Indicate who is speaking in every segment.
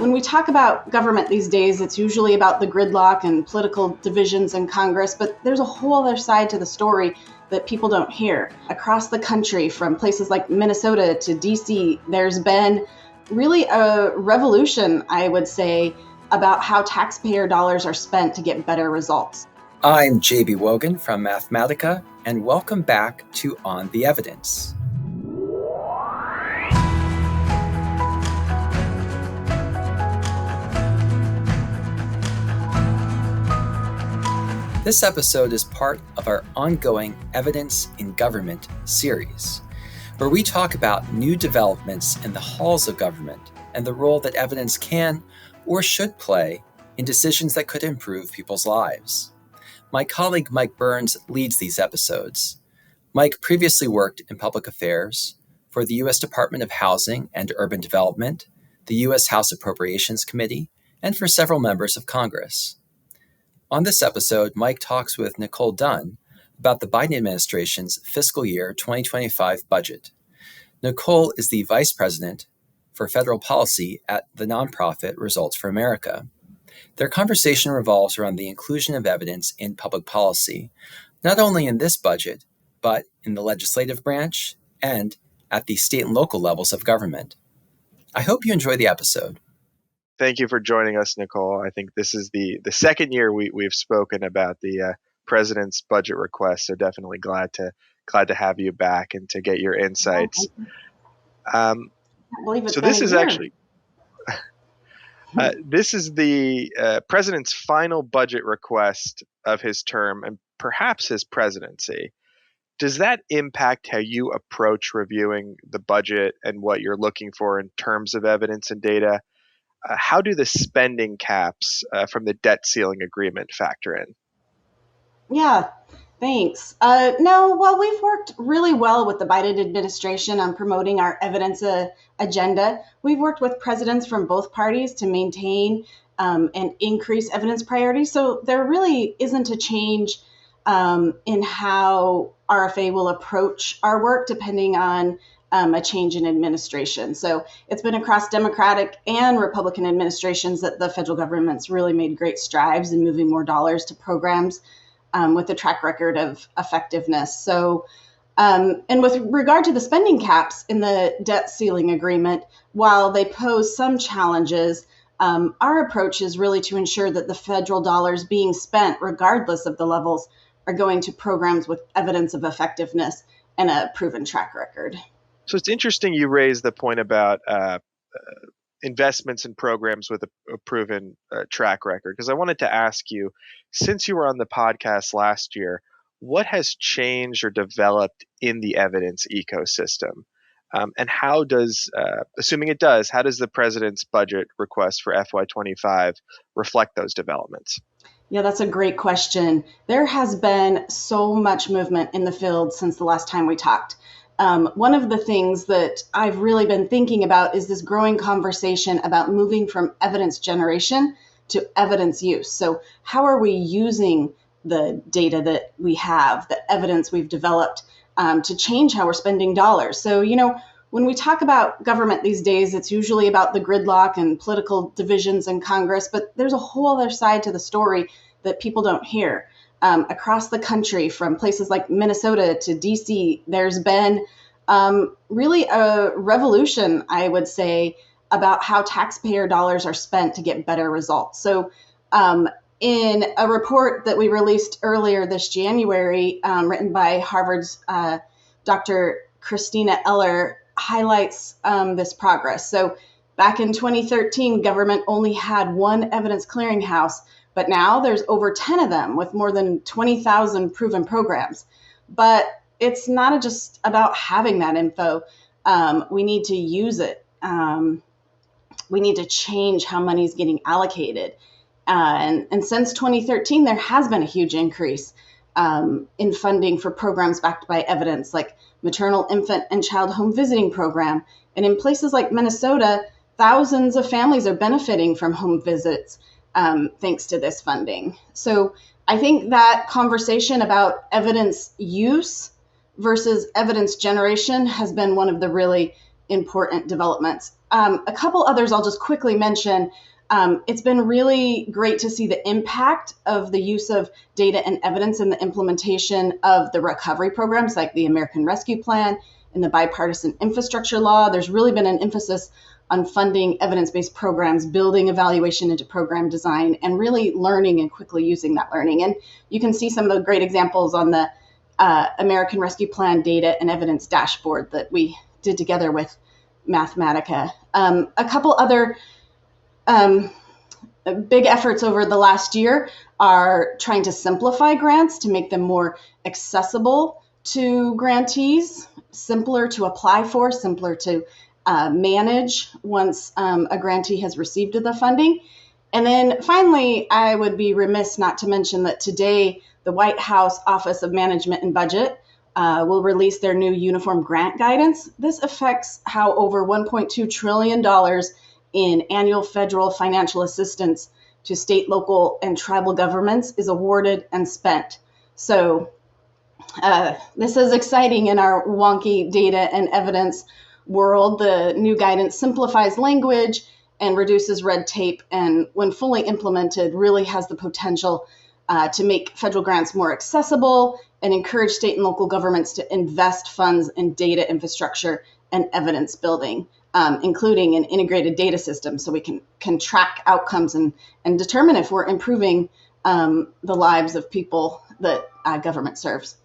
Speaker 1: When we talk about government these days, it's usually about the gridlock and political divisions in Congress, but there's a whole other side to the story that people don't hear. Across the country, from places like Minnesota to DC, there's been really a revolution, I would say, about how taxpayer dollars are spent to get better results.
Speaker 2: I'm J.B. Wogan from Mathematica, and welcome back to On the Evidence. This episode is part of our ongoing Evidence in Government series, where we talk about new developments in the halls of government and the role that evidence can or should play in decisions that could improve people's lives. My colleague Mike Burns leads these episodes. Mike previously worked in public affairs for the U.S. Department of Housing and Urban Development, the U.S. House Appropriations Committee, and for several members of Congress. On this episode, Mike talks with Nichole Dunn about the Biden administration's fiscal year 2025 budget. Nichole is the vice president for federal policy at the nonprofit Results for America. Their conversation revolves around the inclusion of evidence in public policy, not only in this budget, but in the legislative branch and at the state and local levels of government. I hope you enjoy the episode.
Speaker 3: Thank you for joining us, Nichole. I think this is the second year we've spoken about the president's budget request, so definitely glad to have you back and to get your insights.
Speaker 1: Can't believe it's
Speaker 3: So
Speaker 1: been
Speaker 3: this
Speaker 1: a
Speaker 3: is
Speaker 1: year.
Speaker 3: actually this is the president's final budget request of his term and perhaps his presidency. Does that impact how you approach reviewing the budget and what you're looking for in terms of evidence and data? How do the spending caps from the debt ceiling agreement factor in?
Speaker 1: Yeah, thanks. Well, we've worked really well with the Biden administration on promoting our evidence agenda. We've worked with presidents from both parties to maintain and increase evidence priorities. So there really isn't a change in how RFA will approach our work depending on a change in administration. So it's been across Democratic and Republican administrations that the federal government's really made great strides in moving more dollars to programs with a track record of effectiveness. So, and with regard to the spending caps in the debt ceiling agreement, while they pose some challenges, our approach is really to ensure that the federal dollars being spent, regardless of the levels, are going to programs with evidence of effectiveness and a proven track record.
Speaker 3: So it's interesting you raised the point about investments in programs with a proven track record, because I wanted to ask you, since you were on the podcast last year, what has changed or developed in the evidence ecosystem? And how does, assuming it does, how does the president's budget request for FY25 reflect those developments?
Speaker 1: Yeah, that's a great question. There has been so much movement in the field since the last time we talked. One of the things that I've really been thinking about is this growing conversation about moving from evidence generation to evidence use. So how are we using the data that we have, the evidence we've developed to change how we're spending dollars? So, when we talk about government these days, it's usually about the gridlock and political divisions in Congress, but there's a whole other side to the story that people don't hear. Across the country, from places like Minnesota to DC, there's been really a revolution, I would say, about how taxpayer dollars are spent to get better results. So in a report that we released earlier this January, written by Harvard's Dr. Christina Eller, highlights this progress. So back in 2013, government only had one evidence clearinghouse, but now there's over 10 of them with more than 20,000 proven programs. But it's not just about having that info. We need to use it. We need to change how money is getting allocated. And since 2013, there has been a huge increase in funding for programs backed by evidence, like maternal, infant, and child home visiting program. And in places like Minnesota, thousands of families are benefiting from home visits thanks to this funding. So I think that conversation about evidence use versus evidence generation has been one of the really important developments. a couple others I'll just quickly mention. It's been really great to see the impact of the use of data and evidence in the implementation of the recovery programs like the American Rescue Plan and the bipartisan infrastructure law. There's really been an emphasis on funding evidence-based programs, building evaluation into program design, and really learning and quickly using that learning. And you can see some of the great examples on the American Rescue Plan data and evidence dashboard that we did together with Mathematica. A couple other big efforts over the last year are trying to simplify grants to make them more accessible to grantees, simpler to apply for, simpler to manage once a grantee has received the funding. And then finally, I would be remiss not to mention that today the White House Office of Management and Budget will release their new uniform grant guidance. This affects how over $1.2 trillion in annual federal financial assistance to state, local, and tribal governments is awarded and spent. So this is exciting in our wonky data and evidence world. The new guidance simplifies language and reduces red tape, and when fully implemented, really has the potential to make federal grants more accessible and encourage state and local governments to invest funds in data infrastructure and evidence building, including an integrated data system so we can track outcomes and determine if we're improving the lives of people that government serves.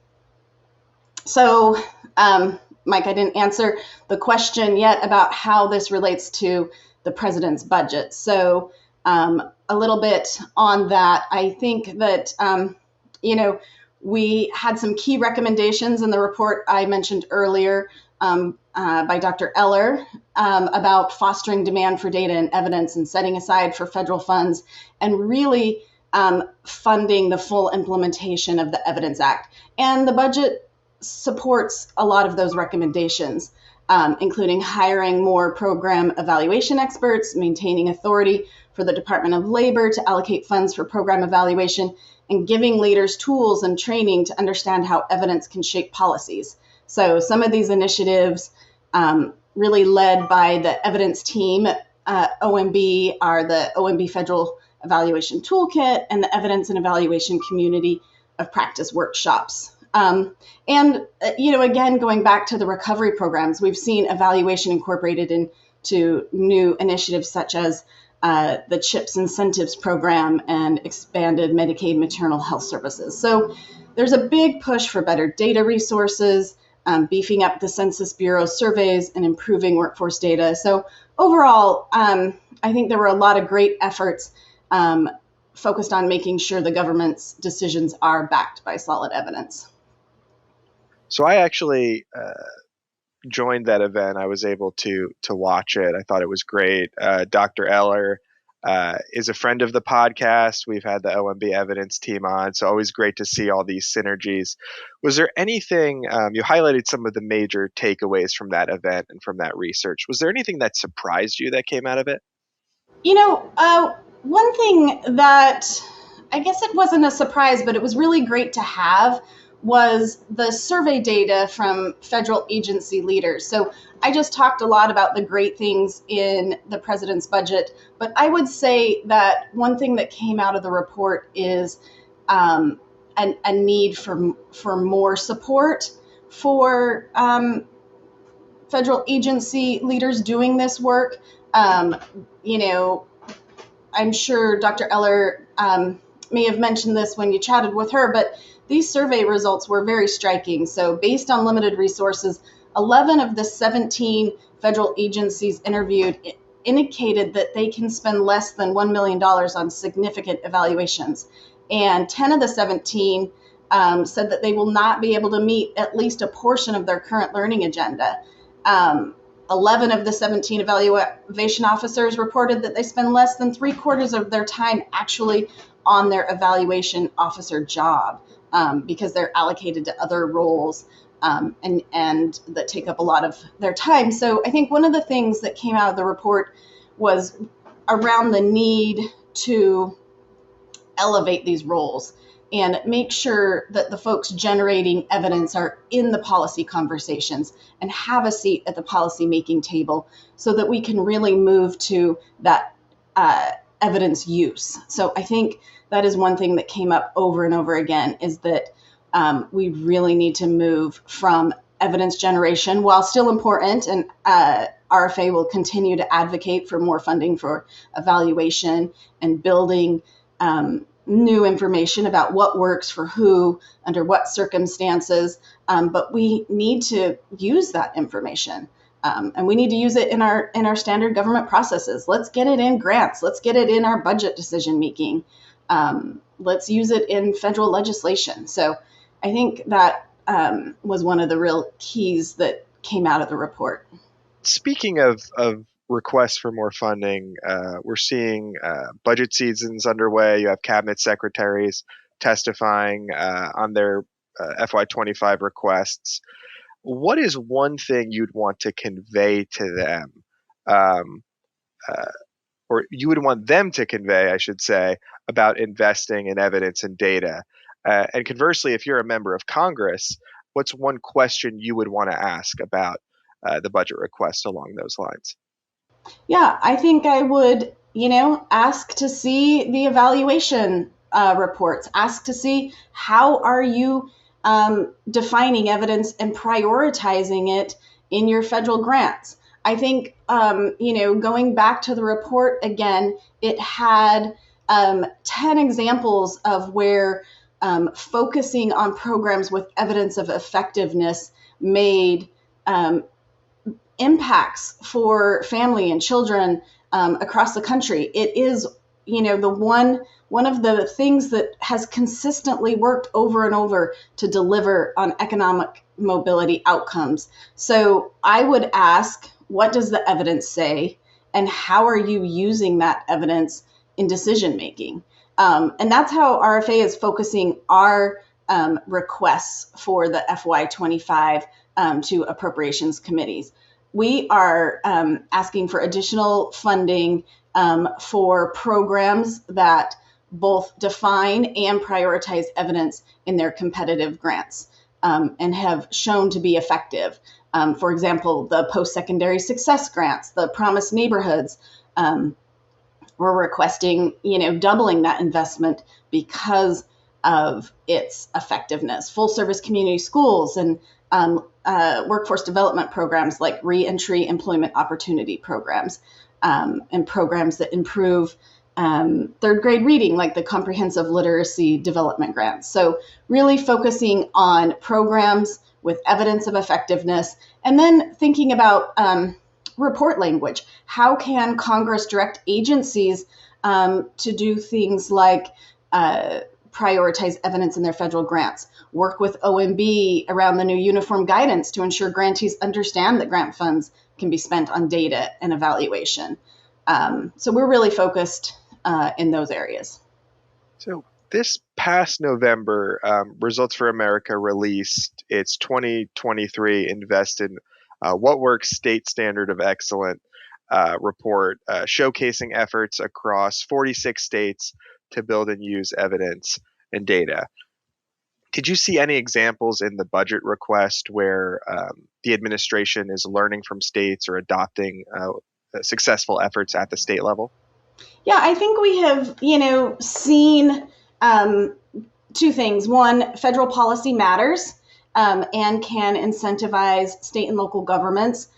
Speaker 1: So, Mike, I didn't answer the question yet about how this relates to the president's budget. So a little bit on that. I think that, we had some key recommendations in the report I mentioned earlier by Dr. Eller about fostering demand for data and evidence and setting aside for federal funds and really funding the full implementation of the Evidence Act. And the budget supports a lot of those recommendations, including hiring more program evaluation experts, maintaining authority for the Department of Labor to allocate funds for program evaluation, and giving leaders tools and training to understand how evidence can shape policies. So some of these initiatives really led by the evidence team, OMB, are the OMB Federal Evaluation Toolkit and the Evidence and Evaluation Community of Practice workshops. Again, going back to the recovery programs, we've seen evaluation incorporated into new initiatives such as the CHIPS incentives program and expanded Medicaid maternal health services. So there's a big push for better data resources, beefing up the Census Bureau surveys and improving workforce data. So overall, I think there were a lot of great efforts focused on making sure the government's decisions are backed by solid evidence.
Speaker 3: So I actually joined that event. I was able to watch it. I thought it was great. Dr. Eller is a friend of the podcast. We've had the OMB evidence team on, so always great to see all these synergies. Was there anything, you highlighted some of the major takeaways from that event and from that research. Was there anything that surprised you that came out of it?
Speaker 1: One thing that I guess it wasn't a surprise, but it was really great to have was the survey data from federal agency leaders. So I just talked a lot about the great things in the president's budget, but I would say that one thing that came out of the report is a need for more support for federal agency leaders doing this work. I'm sure Dr. Eller may have mentioned this when you chatted with her, but these survey results were very striking. So based on limited resources, 11 of the 17 federal agencies interviewed indicated that they can spend less than $1 million on significant evaluations. And 10 of the 17 said that they will not be able to meet at least a portion of their current learning agenda. 11 of the 17 evaluation officers reported that they spend less than 3/4 of their time actually on their evaluation officer job because they're allocated to other roles and that take up a lot of their time. So I think one of the things that came out of the report was around the need to elevate these roles and make sure that the folks generating evidence are in the policy conversations and have a seat at the policy making table so that we can really move to that evidence use. So I think that is one thing that came up over and over again, is that we really need to move from evidence generation, while still important, and RFA will continue to advocate for more funding for evaluation and building new information about what works for who, under what circumstances, but we need to use that information. And we need to use it in our standard government processes. Let's get it in grants. Let's get it in our budget decision making. Let's use it in federal legislation. So I think that was one of the real keys that came out of the report.
Speaker 3: Speaking of requests for more funding, we're seeing budget seasons underway. You have cabinet secretaries testifying on their FY25 requests. What is one thing you'd want to convey to them, or you would want them to convey, I should say, about investing in evidence and data? And conversely, if you're a member of Congress, what's one question you would want to ask about the budget request along those lines?
Speaker 1: Yeah, I think I would, ask to see the evaluation reports, ask to see how are you defining evidence and prioritizing it in your federal grants. I think, going back to the report again, it had 10 examples of where focusing on programs with evidence of effectiveness made impacts for family and children across the country. It is, the one of the things that has consistently worked over and over to deliver on economic mobility outcomes. So I would ask, what does the evidence say, and how are you using that evidence in decision making? And that's how RFA is focusing our requests for the FY25 to appropriations committees. We are asking for additional funding for programs that both define and prioritize evidence in their competitive grants and have shown to be effective. For example, the post-secondary success grants, the promised neighborhoods, we're requesting, doubling that investment because of its effectiveness. Full service community schools and workforce development programs like reentry employment opportunity programs, and programs that improve third grade reading, like the comprehensive literacy development grants. So really focusing on programs with evidence of effectiveness, and then thinking about report language. How can Congress direct agencies to do things like prioritize evidence in their federal grants, work with OMB around the new uniform guidance to ensure grantees understand that grant funds can be spent on data and evaluation. So we're really focused in those areas.
Speaker 3: So this past November, Results for America released its 2023 Invest in What Works State Standard of Excellence report, showcasing efforts across 46 states to build and use evidence and data. Did you see any examples in the budget request where the administration is learning from states or adopting successful efforts at the state level?
Speaker 1: Yeah, I think we have, seen two things. One, federal policy matters and can incentivize state and local governments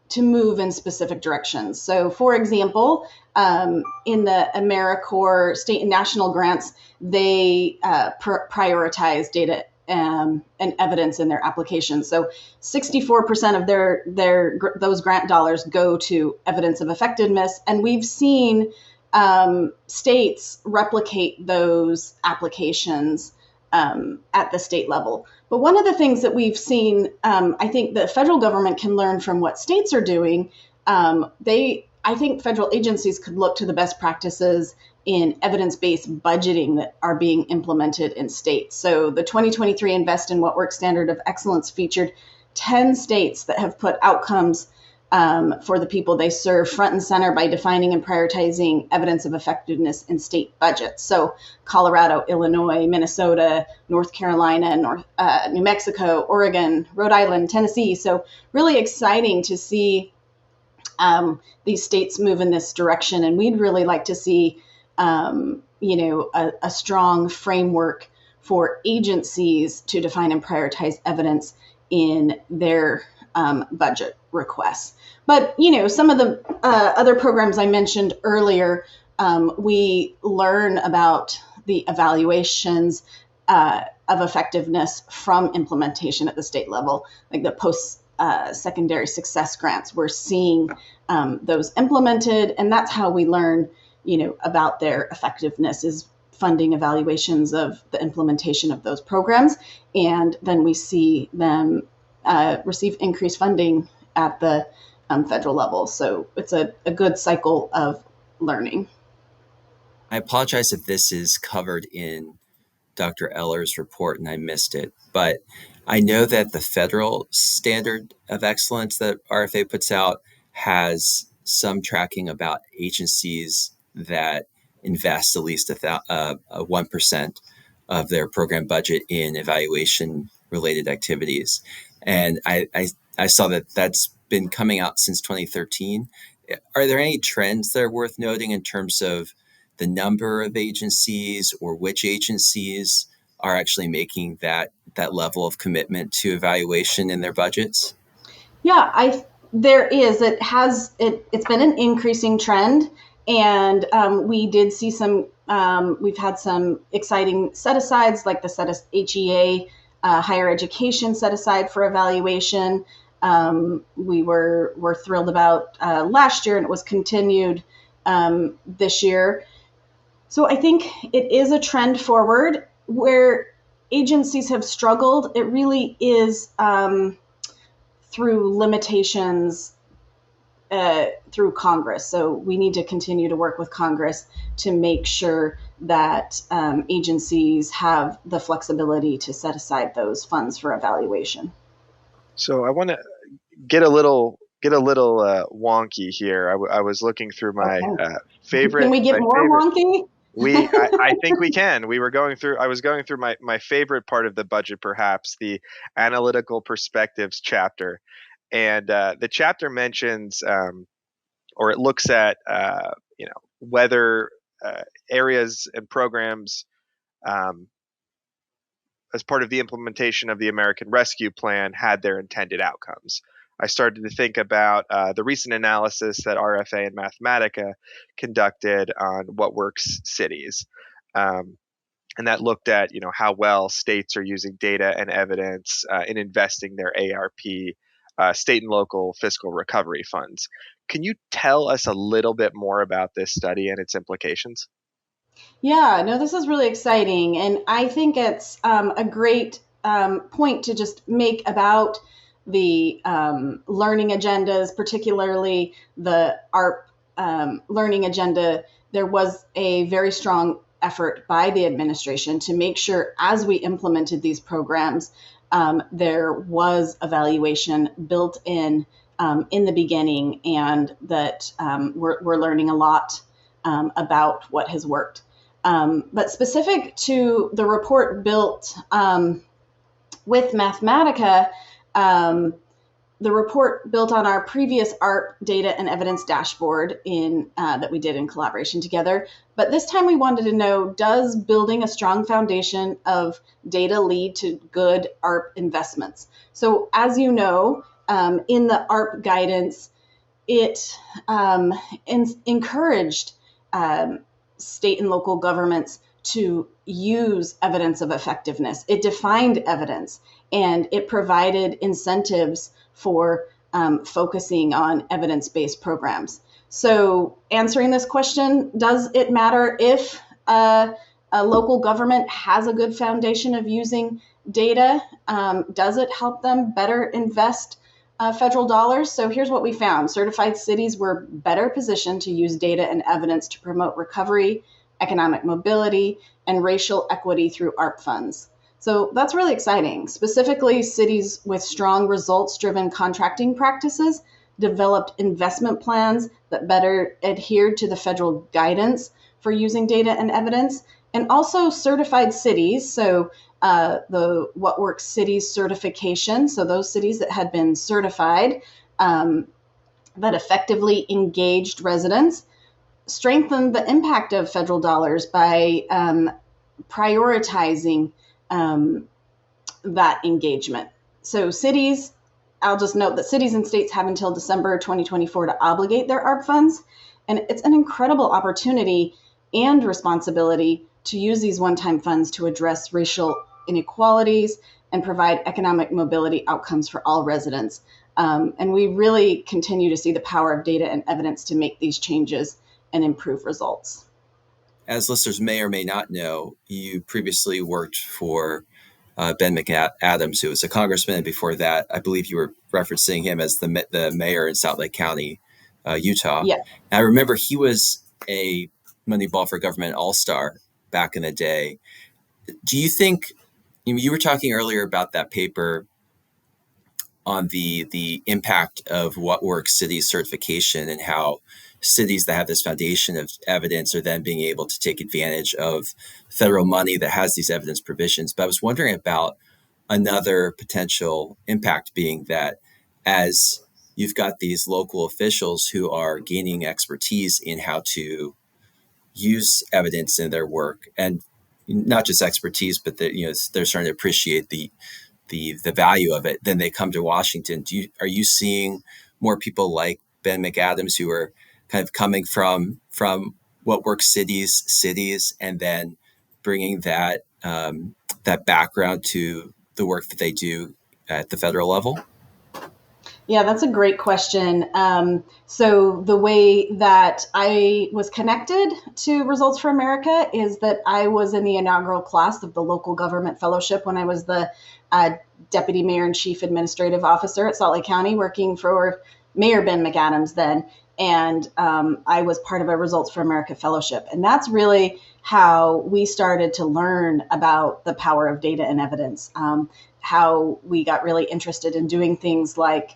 Speaker 1: to move in specific directions. So, for example, in the AmeriCorps state and national grants, they prioritize data and evidence in their applications. So 64% of those grant dollars go to evidence of effectiveness, and we've seen states replicate those applications at the state level. But one of the things that we've seen, I think the federal government can learn from what states are doing. I think federal agencies could look to the best practices in evidence-based budgeting that are being implemented in states. So the 2023 Invest in What Works Standard of Excellence featured 10 states that have put outcomes for the people they serve front and center by defining and prioritizing evidence of effectiveness in state budgets. So Colorado, Illinois, Minnesota, North Carolina, New Mexico, Oregon, Rhode Island, Tennessee. So really exciting to see these states move in this direction. And we'd really like to see, a strong framework for agencies to define and prioritize evidence in their budget requests. But, some of the other programs I mentioned earlier, we learn about the evaluations of effectiveness from implementation at the state level, like the post-secondary success grants. We're seeing those implemented, and that's how we learn, about their effectiveness, is funding evaluations of the implementation of those programs. And then we see them receive increased funding at the federal level. So it's a good cycle of learning.
Speaker 2: I apologize if this is covered in Dr. Eller's report and I missed it, but I know that the federal standard of excellence that RFA puts out has some tracking about agencies that invest at least 1% of their program budget in evaluation-related activities. And I saw that that's been coming out since 2013. Are there any trends that are worth noting in terms of the number of agencies or which agencies are actually making that level of commitment to evaluation in their budgets?
Speaker 1: Yeah, there is. It's been an increasing trend, and we did see some. We've had some exciting set-asides, like the HEA higher education set aside for evaluation. We were thrilled about last year, and it was continued this year. So I think it is a trend forward. Where agencies have struggled, it really is through limitations through Congress. So we need to continue to work with Congress to make sure that agencies have the flexibility to set aside those funds for evaluation.
Speaker 3: So I want to get a little wonky here. I was looking through my favorite.
Speaker 1: Can we get more wonky?
Speaker 3: I think we can. I was going through my favorite part of the budget, perhaps the analytical perspectives chapter. And the chapter mentions, or it looks at, whether areas and programs as part of the implementation of the American Rescue Plan had their intended outcomes. I started to think about the recent analysis that RFA and Mathematica conducted on what works cities. And that looked at, how well states are using data and evidence in investing their ARP, state and local fiscal recovery funds. Can you tell us a little bit more about this study and its implications?
Speaker 1: Yeah, no, this is really exciting. And I think it's a great point to just make about the learning agendas, particularly the ARP learning agenda. There was a very strong effort by the administration to make sure, as we implemented these programs, there was evaluation built in the beginning, and that we're learning a lot about what has worked. But specific to the report built with Mathematica, the report built on our previous ARP data and evidence dashboard that we did in collaboration together. But this time we wanted to know, does building a strong foundation of data lead to good ARP investments? So as you know, in the ARP guidance, it encouraged state and local governments to use evidence of effectiveness. It defined evidence, and it provided incentives for focusing on evidence-based programs. So answering this question, does it matter if a local government has a good foundation of using data? Does it help them better invest federal dollars? So here's what we found. Certified cities were better positioned to use data and evidence to promote recovery, economic mobility, and racial equity through ARP funds. So that's really exciting. Specifically, cities with strong results-driven contracting practices developed investment plans that better adhered to the federal guidance for using data and evidence, and also certified cities. So the What Works Cities certification, so those cities that had been certified that effectively engaged residents, strengthened the impact of federal dollars by prioritizing that engagement. So cities, I'll just note that cities and states have until December 2024 to obligate their ARP funds. And it's an incredible opportunity and responsibility to use these one-time funds to address racial inequalities and provide economic mobility outcomes for all residents. And we really continue to see the power of data and evidence to make these changes and improve results.
Speaker 2: As listeners may or may not know, you previously worked for Ben McAdams, who was a congressman. Before that, I believe you were referencing him as the mayor in Salt Lake County, Utah.
Speaker 1: Yeah.
Speaker 2: And I remember he was a Moneyball for Government all-star back in the day. Do you think, you were talking earlier about that paper on the impact of What Works Cities certification and how cities that have this foundation of evidence are then being able to take advantage of federal money that has these evidence provisions. But I was wondering about another potential impact being that as you've got these local officials who are gaining expertise in how to use evidence in their work, and not just expertise, but that they're starting to appreciate the value of it. Then they come to Washington. Are you seeing more people like Ben McAdams who are kind of coming from What Works cities, and then bringing that background to the work that they do at the federal level?
Speaker 1: Yeah, that's a great question. So the way that I was connected to Results for America is that I was in the inaugural class of the Local Government Fellowship when I was the Deputy Mayor and Chief Administrative Officer at Salt Lake County, working for Mayor Ben McAdams then. And I was part of a Results for America Fellowship. And that's really how we started to learn about the power of data and evidence, how we got really interested in doing things like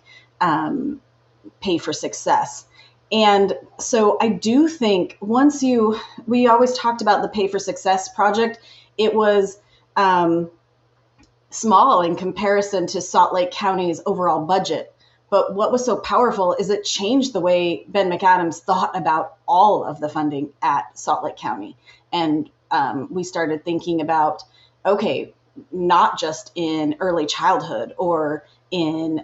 Speaker 1: pay for success. And so I do think we always talked about the Pay for Success project. It was small in comparison to Salt Lake County's overall budget. But what was so powerful is it changed the way Ben McAdams thought about all of the funding at Salt Lake County. And we started thinking about, okay, not just in early childhood or in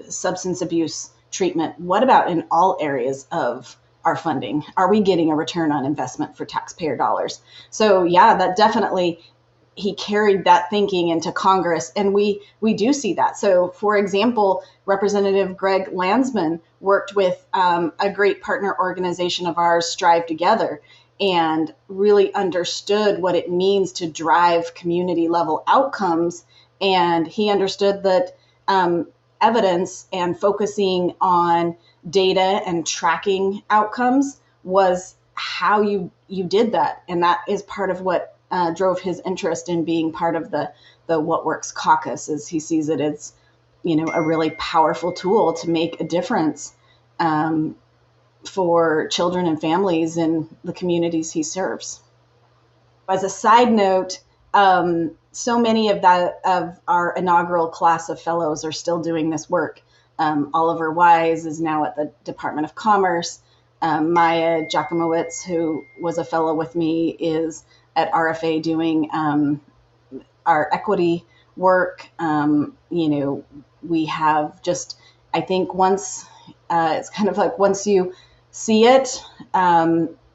Speaker 1: substance abuse treatment. What about in all areas of our funding? Are we getting a return on investment for taxpayer dollars? So yeah, that definitely, he carried that thinking into Congress, and we do see that. So for example, Representative Greg Landsman worked with a great partner organization of ours, Strive Together, and really understood what it means to drive community level outcomes. And he understood that evidence and focusing on data and tracking outcomes was how you did that. And that is part of what drove his interest in being part of the What Works Caucus, is he sees it as, a really powerful tool to make a difference for children and families in the communities he serves. As a side note, so many of our inaugural class of fellows are still doing this work. Oliver Wise is now at the Department of Commerce. Maya Jakimowicz, who was a fellow with me, is at RFA doing our equity work. We have just, I think once, it's kind of like once you see it,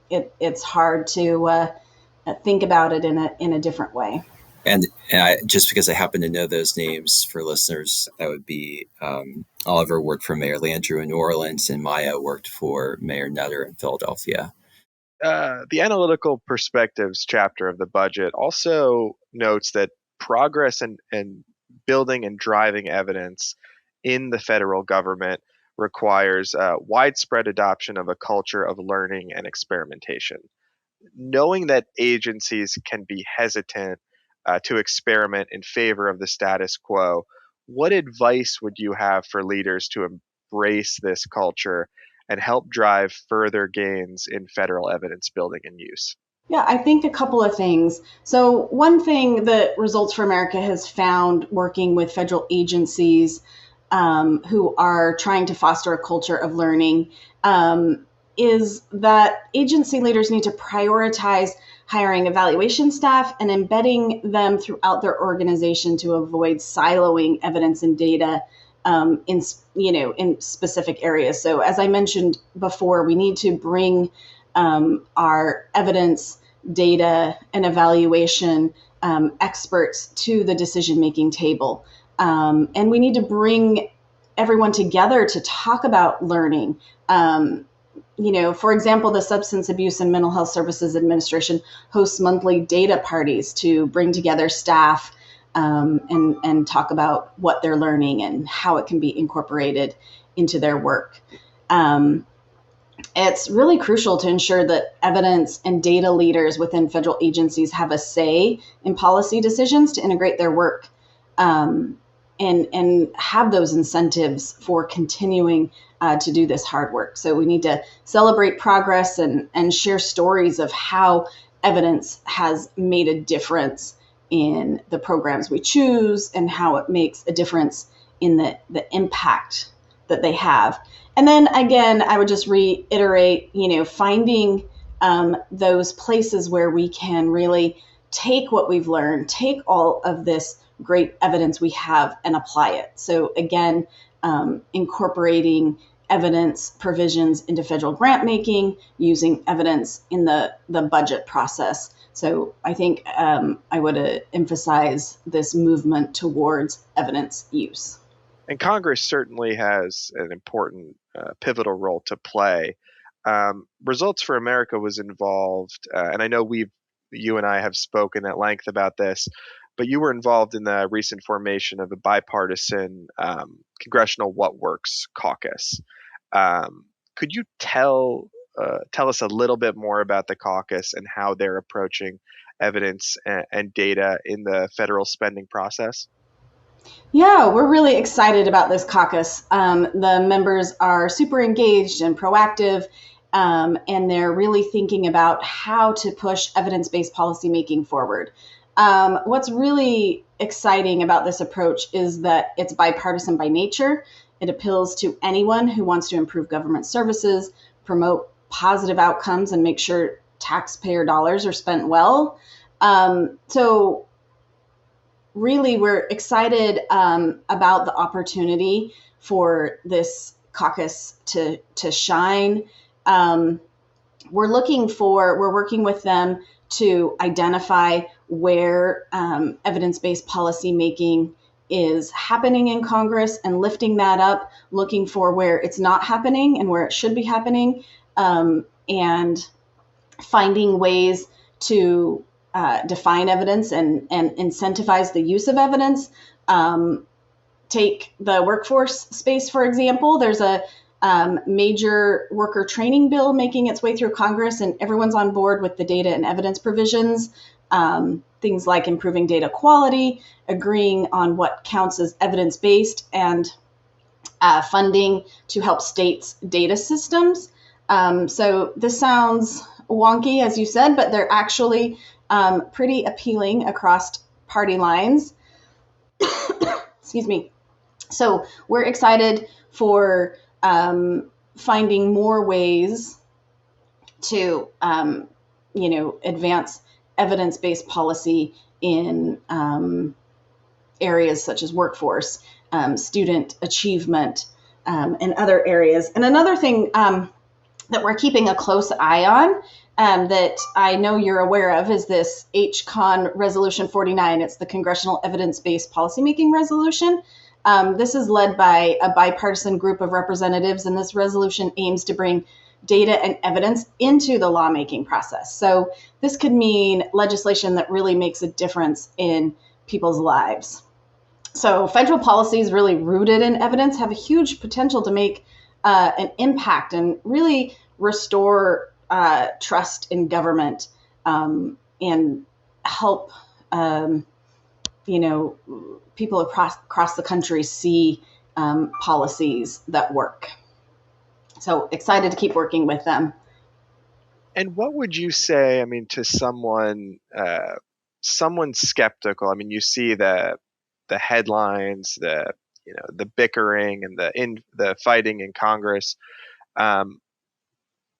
Speaker 1: it's hard to think about it in a different way.
Speaker 2: And just because I happen to know those names for listeners, that would be Oliver worked for Mayor Landrieu in New Orleans, and Maya worked for Mayor Nutter in Philadelphia.
Speaker 3: The analytical perspectives chapter of the budget also notes that progress and building and driving evidence in the federal government requires widespread adoption of a culture of learning and experimentation. Knowing that agencies can be hesitant to experiment in favor of the status quo, what advice would you have for leaders to embrace this culture and help drive further gains in federal evidence building and use?
Speaker 1: Yeah, I think a couple of things. So, one thing that Results for America has found working with federal agencies who are trying to foster a culture of learning is that agency leaders need to prioritize hiring evaluation staff and embedding them throughout their organization to avoid siloing evidence and data in specific areas. So, as I mentioned before, we need to bring our evidence, data, and evaluation experts to the decision-making table. And we need to bring everyone together to talk about learning. For example, the Substance Abuse and Mental Health Services Administration hosts monthly data parties to bring together staff and talk about what they're learning and how it can be incorporated into their work. It's really crucial to ensure that evidence and data leaders within federal agencies have a say in policy decisions to integrate their work and have those incentives for continuing to do this hard work. So we need to celebrate progress and share stories of how evidence has made a difference in the programs we choose and how it makes a difference in the impact that they have. And then again, I would just reiterate, finding those places where we can really take what we've learned, take all of this great evidence we have and apply it. So again, incorporating evidence provisions into federal grant making, using evidence in the budget process. So I think I would emphasize this movement towards evidence use.
Speaker 3: And Congress certainly has an important pivotal role to play. Results for America was involved, and I know you and I have spoken at length about this, but you were involved in the recent formation of a bipartisan Congressional What Works Caucus. Could you tell us a little bit more about the caucus and how they're approaching evidence and data in the federal spending process?
Speaker 1: Yeah, we're really excited about this caucus. The members are super engaged and proactive, and they're really thinking about how to push evidence-based policymaking forward. What's really exciting about this approach is that it's bipartisan by nature. It appeals to anyone who wants to improve government services, promote positive outcomes, and make sure taxpayer dollars are spent well. So really, we're excited about the opportunity for this caucus to shine. We're working with them to identify where evidence-based policy making is happening in Congress and lifting that up, looking for where it's not happening and where it should be happening, and finding ways to define evidence and incentivize the use of evidence. Take the workforce space, for example. There's a major worker training bill making its way through Congress, and everyone's on board with the data and evidence provisions. Things like improving data quality, agreeing on what counts as evidence-based, and funding to help states' data systems. So this sounds wonky, as you said, but they're actually pretty appealing across party lines. Excuse me. So we're excited for finding more ways to, advance evidence-based policy in areas such as workforce, student achievement, and other areas. And another thing that we're keeping a close eye on that I know you're aware of is this HCON Resolution 49. It's the Congressional Evidence-Based Policymaking Resolution. This is led by a bipartisan group of representatives, and this resolution aims to bring data and evidence into the lawmaking process. So this could mean legislation that really makes a difference in people's lives. So federal policies really rooted in evidence have a huge potential to make an impact and really restore trust in government and help, people across the country see policies that work. So excited to keep working with them.
Speaker 3: And what would you say, I mean, to someone skeptical? I mean, you see the headlines, the bickering and the fighting in Congress,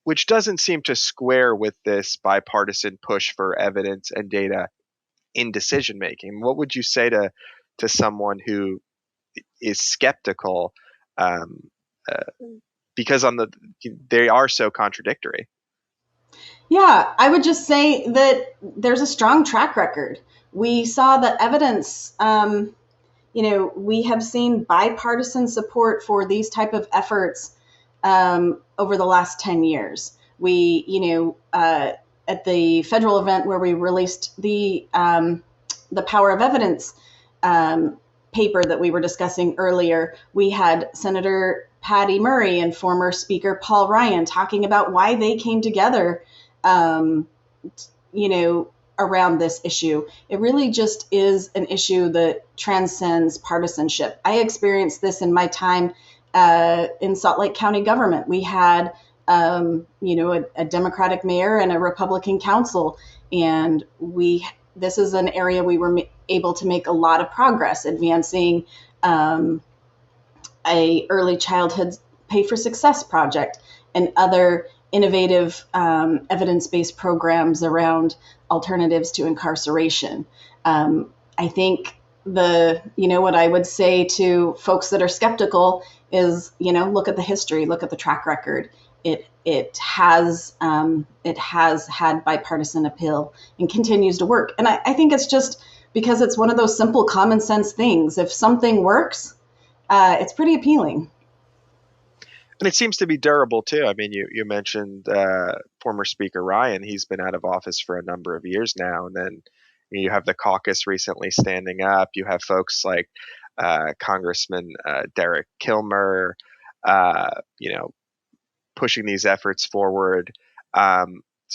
Speaker 3: which doesn't seem to square with this bipartisan push for evidence and data in decision making. What would you say to someone who is skeptical, because they are so contradictory?
Speaker 1: Yeah, I would just say that there's a strong track record. We saw the evidence. We have seen bipartisan support for these type of efforts over the last 10 years. We, at the federal event where we released the Power of Evidence paper that we were discussing earlier, we had Senator Patty Murray and former Speaker Paul Ryan talking about why they came together, around this issue. It really just is an issue that transcends partisanship. I experienced this in my time in Salt Lake County government. We had, a Democratic mayor and a Republican council, and this is an area we were able to make a lot of progress advancing a early childhood pay for success project and other innovative evidence-based programs around alternatives to incarceration. I think what I would say to folks that are skeptical is, look at the history, look at the track record. It has had bipartisan appeal and continues to work. And I think it's just because it's one of those simple common sense things. If something works, it's pretty appealing.
Speaker 3: And it seems to be durable too. I mean, you mentioned former Speaker Ryan. He's been out of office for a number of years now. And then you have the caucus recently standing up. You have folks like Congressman Derek Kilmer, pushing these efforts forward. So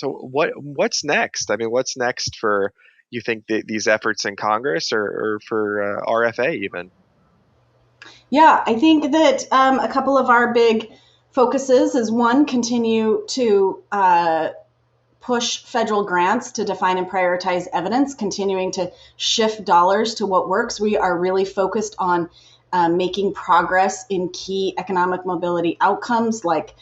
Speaker 3: what's next? I mean, what's next for, you think, these efforts in Congress or for RFA even?
Speaker 1: Yeah, I think that a couple of our big focuses is, one, continue to push federal grants to define and prioritize evidence, continuing to shift dollars to what works. We are really focused on making progress in key economic mobility outcomes like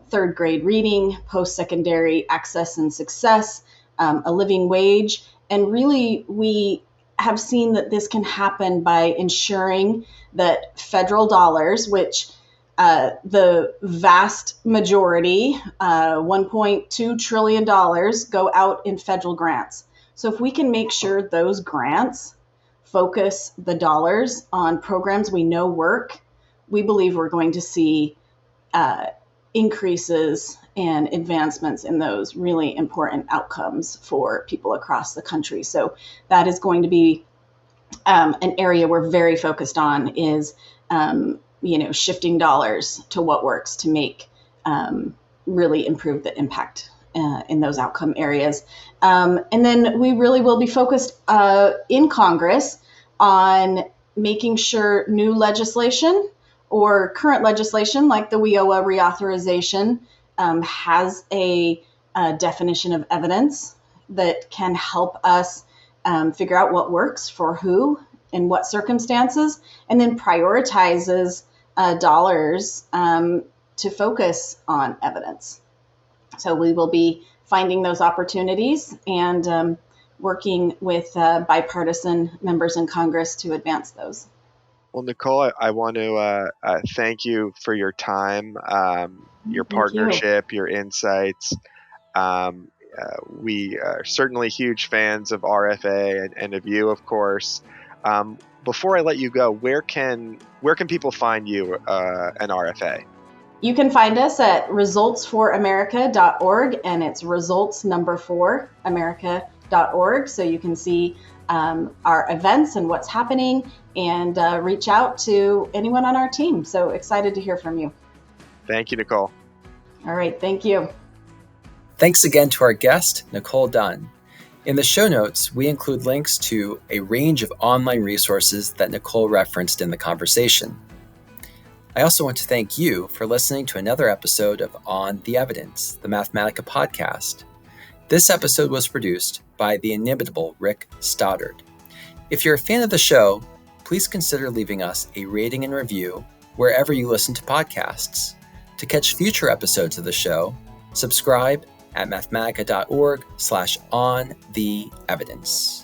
Speaker 1: third grade reading, post-secondary access and success, a living wage. And really, we have seen that this can happen by ensuring that federal dollars, which the vast majority, $1.2 trillion, go out in federal grants. So if we can make sure those grants focus the dollars on programs we know work, we believe we're going to see increases and advancements in those really important outcomes for people across the country. So that is going to be an area we're very focused on, is shifting dollars to what works to make really improve the impact in those outcome areas. And then we really will be focused in Congress on making sure new legislation or current legislation like the WIOA reauthorization has a definition of evidence that can help us figure out what works for who in what circumstances, and then prioritizes dollars to focus on evidence. So we will be finding those opportunities and working with bipartisan members in Congress to advance those.
Speaker 3: Well, Nichole, I want to thank you for your time, your partnership, your insights. We are certainly huge fans of RFA and of you, of course. Before I let you go, where can people find you and RFA?
Speaker 1: You can find us at resultsforamerica.org, and it's results4america.org. So you can see our events and what's happening, and reach out to anyone on our team. So excited to hear from you.
Speaker 3: Thank you, Nichole.
Speaker 1: All right. Thank you.
Speaker 2: Thanks again to our guest, Nichole Dunn. In the show notes, we include links to a range of online resources that Nichole referenced in the conversation. I also want to thank you for listening to another episode of On the Evidence, the Mathematica podcast. This episode was produced by the inimitable Rick Stoddard. If you're a fan of the show, please consider leaving us a rating and review wherever you listen to podcasts. To catch future episodes of the show, subscribe at mathematica.org/ontheevidence.